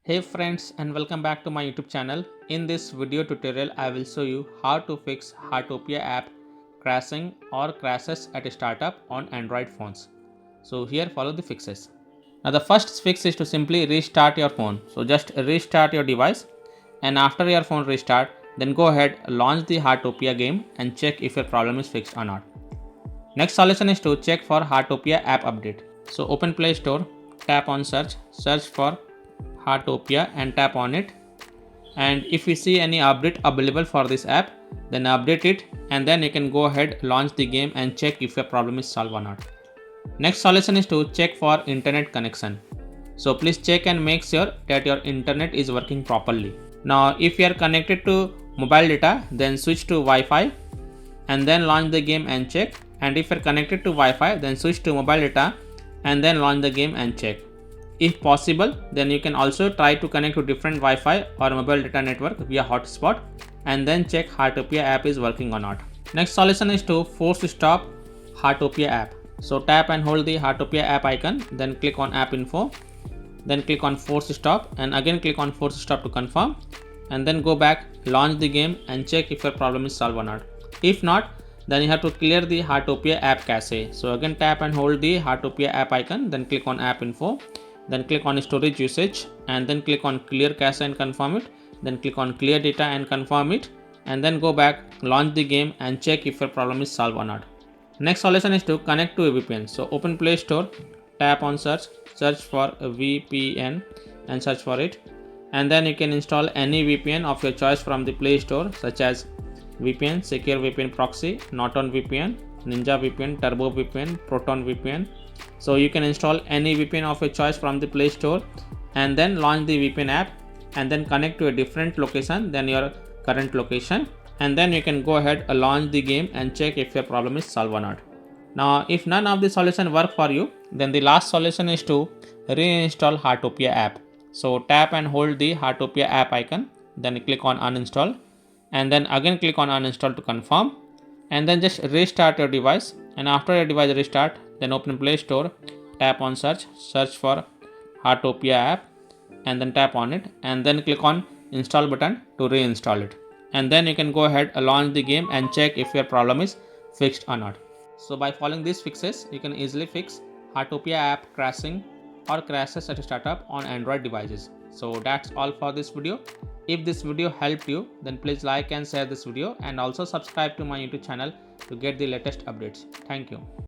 Hey friends, and welcome back to my YouTube channel. In this video tutorial I will show you how to fix Heartopia app crashing or crashes at a startup on Android phones. So here follow the fixes. Now the first fix is to simply restart your phone. So just restart your device, and after your phone restart, then go ahead, launch the Heartopia game and check if your problem is fixed or not. Next solution is to check for Heartopia app update. So open Play Store, tap on search for Heartopia and tap on it. And if you see any update available for this app, then update it, and then you can go ahead, launch the game and check if your problem is solved or not. Next solution is to check for internet connection. So please check and make sure that your internet is working properly. Now if you are connected to mobile data, then switch to Wi-Fi and then launch the game and check. And if you are connected to Wi-Fi, then switch to mobile data and then launch the game and check. If possible, then you can also try to connect to different Wi-Fi or mobile data network via hotspot and then check Heartopia app is working or not. Next solution is to force stop Heartopia app. So tap and hold the Heartopia app icon, then click on app info, then click on force stop and again click on force stop to confirm, and then go back, launch the game and check if your problem is solved or not. If not, then you have to clear the Heartopia app cache. So again tap and hold the Heartopia app icon, then click on app info, then click on storage usage and then click on clear cache and confirm it, then click on clear data and confirm it, and then go back, launch the game and check if your problem is solved or not. Next solution is to connect to a VPN. So open Play Store, tap on search for a VPN and search for it, and then you can install any VPN of your choice from the Play Store, such as VPN, Secure VPN Proxy, Norton VPN, Ninja VPN, Turbo VPN, Proton VPN. So you can install any VPN of your choice from the Play Store and then launch the VPN app and then connect to a different location than your current location, and then you can go ahead, launch the game and check if your problem is solved or not. Now if none of the solution work for you, then the last solution is to reinstall Heartopia app. So tap and hold the Heartopia app icon, then click on uninstall and then again click on uninstall to confirm, and then just restart your device, and after your device restart, then open Play Store, tap on search for Heartopia app and then tap on it and then click on install button to reinstall it, and then you can go ahead, launch the game and check if your problem is fixed or not. So by following these fixes, you can easily fix Heartopia app crashing or crashes at a startup on Android devices. So that's all for this video. If this video helped you, then please like and share this video and also subscribe to my YouTube channel to get the latest updates. Thank you.